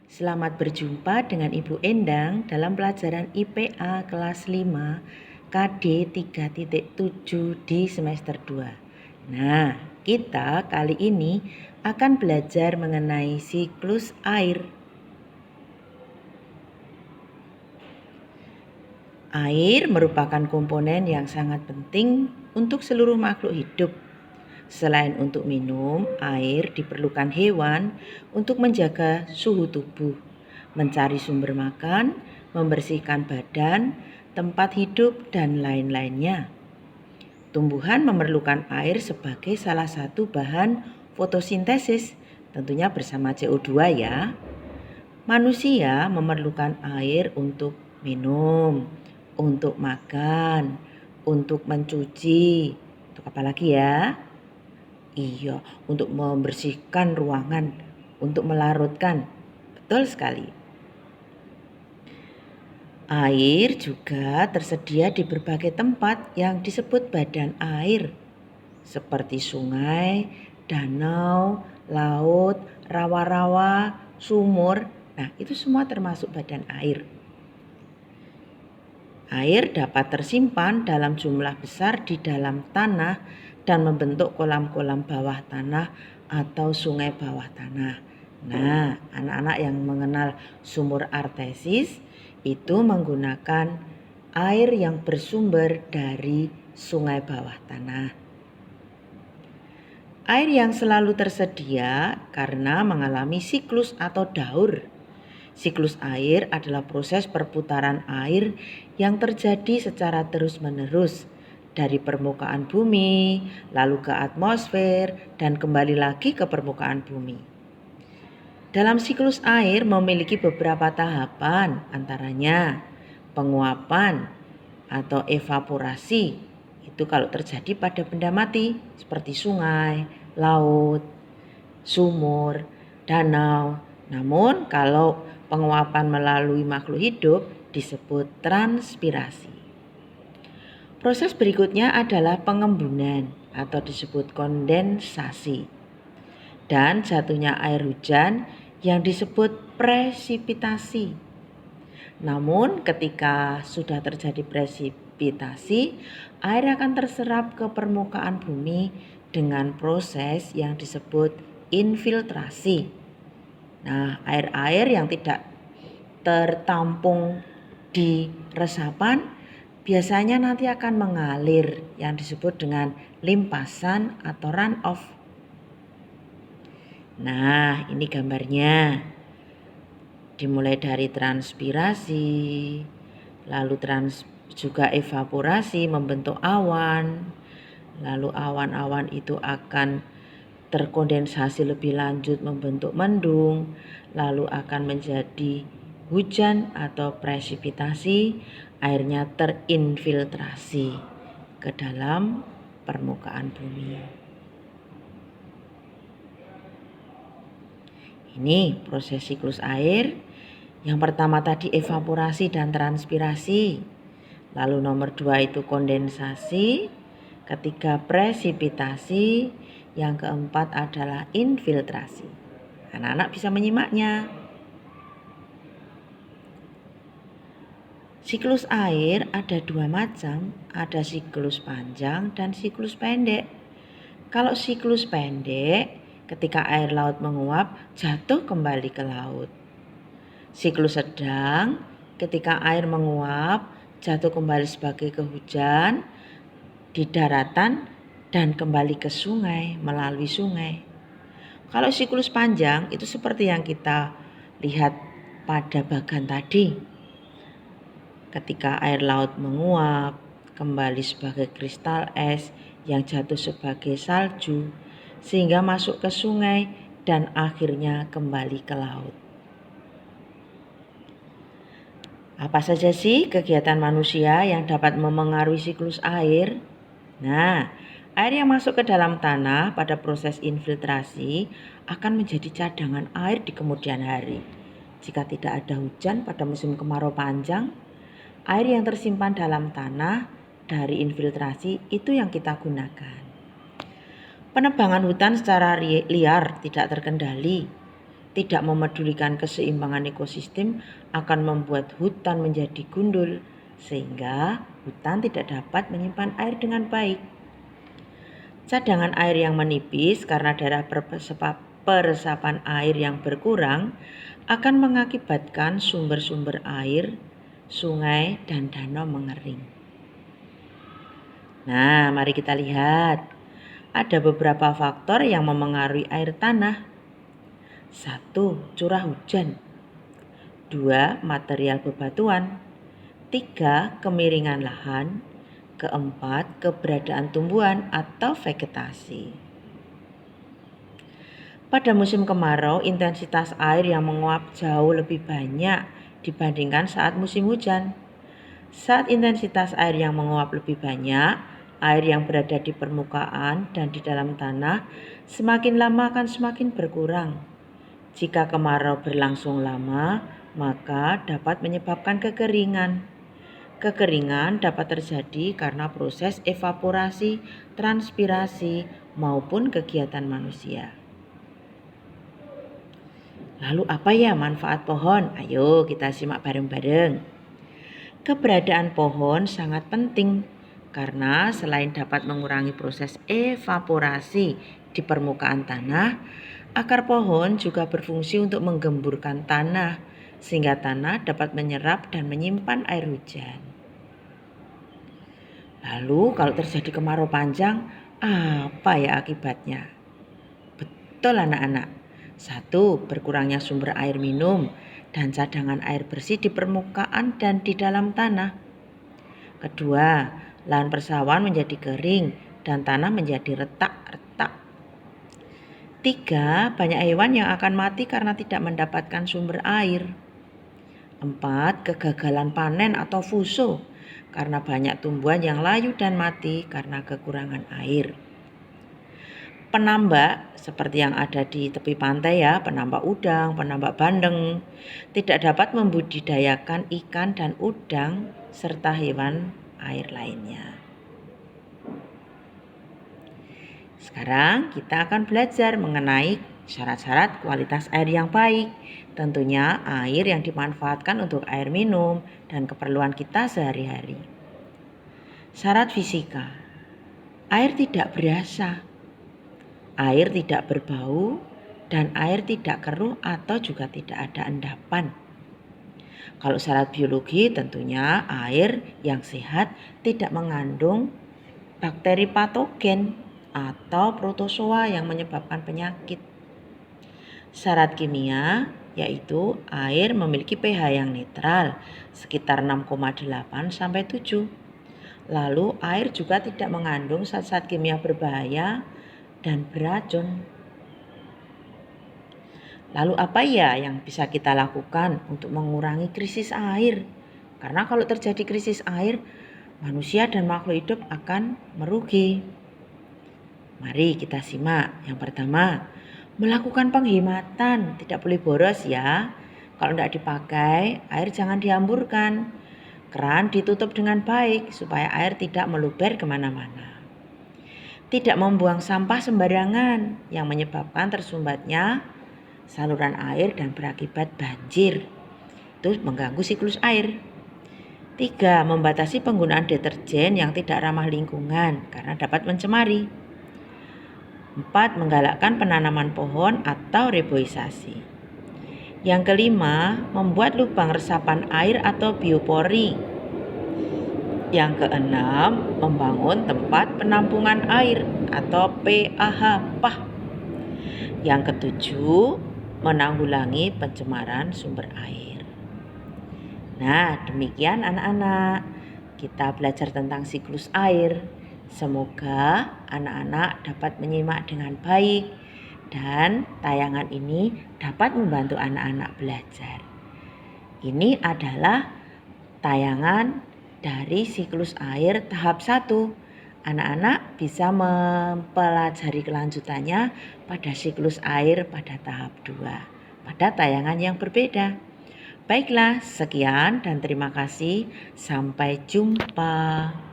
Selamat berjumpa dengan Ibu Endang dalam pelajaran IPA kelas 5 KD 3.7 di semester 2. Nah, kita kali ini akan belajar mengenai siklus air. Air merupakan komponen yang sangat penting untuk seluruh makhluk hidup. Selain untuk minum, air diperlukan hewan untuk menjaga suhu tubuh, mencari sumber makan, membersihkan badan, tempat hidup, dan lain-lainnya. Tumbuhan memerlukan air sebagai salah satu bahan fotosintesis, tentunya bersama CO2 ya. Manusia memerlukan air untuk minum, untuk makan, untuk mencuci, untuk apa lagi ya? Iya, untuk membersihkan ruangan, untuk melarutkan. Betul sekali. Air juga tersedia di berbagai tempat yang disebut badan air, seperti sungai, danau, laut, rawa-rawa, sumur. Nah, itu semua termasuk badan air. Air dapat tersimpan dalam jumlah besar di dalam tanah dan membentuk kolam-kolam bawah tanah atau sungai bawah tanah. Nah, anak-anak yang mengenal sumur artesis itu menggunakan air yang bersumber dari sungai bawah tanah. Air yang selalu tersedia karena mengalami siklus atau daur. Siklus air adalah proses perputaran air yang terjadi secara terus-menerus dari permukaan bumi, lalu ke atmosfer, dan kembali lagi ke permukaan bumi. Dalam siklus air memiliki beberapa tahapan, antaranya penguapan atau evaporasi. Itu kalau terjadi pada benda mati seperti sungai, laut, sumur, danau. Namun kalau penguapan melalui makhluk hidup disebut transpirasi. Proses berikutnya adalah pengembunan atau disebut kondensasi. Dan jatuhnya air hujan yang disebut presipitasi. Namun ketika sudah terjadi presipitasi, air akan terserap ke permukaan bumi dengan proses yang disebut infiltrasi. Nah, air-air yang tidak tertampung di resapan biasanya nanti akan mengalir yang disebut dengan limpasan atau runoff. Nah, ini gambarnya. Dimulai dari transpirasi, lalu juga evaporasi membentuk awan. Lalu awan-awan itu akan terkondensasi lebih lanjut membentuk mendung, lalu akan menjadi hujan atau presipitasi, airnya terinfiltrasi ke dalam permukaan bumi. Ini proses siklus air. Yang pertama tadi evaporasi dan transpirasi. Lalu nomor 2 itu kondensasi. Ketiga presipitasi. Yang keempat adalah infiltrasi. Anak-anak bisa menyimaknya. Siklus air ada 2 macam, ada siklus panjang dan siklus pendek. Kalau siklus pendek, ketika air laut menguap, jatuh kembali ke laut. Siklus sedang, ketika air menguap, jatuh kembali sebagai kehujan di daratan dan kembali ke sungai melalui sungai. Kalau siklus panjang itu seperti yang kita lihat pada bagan tadi. Ketika air laut menguap, kembali sebagai kristal es yang jatuh sebagai salju, sehingga masuk ke sungai dan akhirnya kembali ke laut. Apa saja sih kegiatan manusia yang dapat memengaruhi siklus air? Nah, air yang masuk ke dalam tanah pada proses infiltrasi akan menjadi cadangan air di kemudian hari. Jika tidak ada hujan pada musim kemarau panjang, air yang tersimpan dalam tanah dari infiltrasi itu yang kita gunakan. Penebangan hutan secara liar tidak terkendali. Tidak memedulikan keseimbangan ekosistem akan membuat hutan menjadi gundul, sehingga hutan tidak dapat menyimpan air dengan baik. Cadangan air yang menipis karena daerah peresapan air yang berkurang akan mengakibatkan sumber-sumber air, sungai, dan danau mengering. Nah, mari kita lihat. Ada beberapa faktor yang memengaruhi air tanah. 1. Curah hujan. 2. Material bebatuan. 3. Kemiringan lahan. Keempat, keberadaan tumbuhan atau vegetasi. Pada musim kemarau, intensitas air yang menguap jauh lebih banyak dibandingkan saat musim hujan. Saat intensitas air yang menguap lebih banyak, air yang berada di permukaan dan di dalam tanah semakin lama akan semakin berkurang. Jika kemarau berlangsung lama, maka dapat menyebabkan kekeringan. Kekeringan dapat terjadi karena proses evaporasi, transpirasi, maupun kegiatan manusia. Lalu apa ya manfaat pohon? Ayo kita simak bareng-bareng. Keberadaan pohon sangat penting karena selain dapat mengurangi proses evaporasi di permukaan tanah, akar pohon juga berfungsi untuk menggemburkan tanah sehingga tanah dapat menyerap dan menyimpan air hujan. Lalu kalau terjadi kemarau panjang, apa ya akibatnya? Betul anak-anak. 1. Berkurangnya sumber air minum dan cadangan air bersih di permukaan dan di dalam tanah. Kedua, lahan persawahan menjadi kering dan tanah menjadi retak-retak. 3. Banyak hewan yang akan mati karena tidak mendapatkan sumber air. 4. Kegagalan panen atau fuso karena banyak tumbuhan yang layu dan mati karena kekurangan air. Penambak seperti yang ada di tepi pantai ya, penambak udang, penambak bandeng, tidak dapat membudidayakan ikan dan udang serta hewan air lainnya. Sekarang kita akan belajar mengenai syarat-syarat kualitas air yang baik. Tentunya air yang dimanfaatkan untuk air minum dan keperluan kita sehari-hari. Syarat fisika. Air tidak berasa, air tidak berbau, dan air tidak keruh atau juga tidak ada endapan. Kalau syarat biologi tentunya air yang sehat tidak mengandung bakteri patogen atau protozoa yang menyebabkan penyakit. Syarat kimia yaitu air memiliki pH yang netral sekitar 6,8 sampai 7. Lalu air juga tidak mengandung zat-zat kimia berbahaya dan beracun. Lalu apa ya yang bisa kita lakukan untuk mengurangi krisis air? Karena kalau terjadi krisis air, manusia dan makhluk hidup akan merugi. Mari kita simak. Yang pertama, melakukan penghematan. Tidak boleh boros ya. Kalau tidak dipakai, air jangan dihamburkan. Keran ditutup dengan baik supaya air tidak meluber kemana-mana. Tidak membuang sampah sembarangan yang menyebabkan tersumbatnya saluran air dan berakibat banjir. Itu mengganggu siklus air. 3. Membatasi penggunaan deterjen yang tidak ramah lingkungan karena dapat mencemari. 4. Menggalakkan penanaman pohon atau reboisasi. Yang kelima, membuat lubang resapan air atau biopori. Yang keenam, membangun tempat penampungan air atau PAH. Yang ketujuh, menanggulangi pencemaran sumber air. Nah, demikian anak-anak. Kita belajar tentang siklus air. Semoga anak-anak dapat menyimak dengan baik dan tayangan ini dapat membantu anak-anak belajar. Ini adalah tayangan dari siklus air tahap 1. Anak-anak bisa mempelajari kelanjutannya pada siklus air pada tahap 2, pada tayangan yang berbeda. Baiklah, sekian dan terima kasih. Sampai jumpa.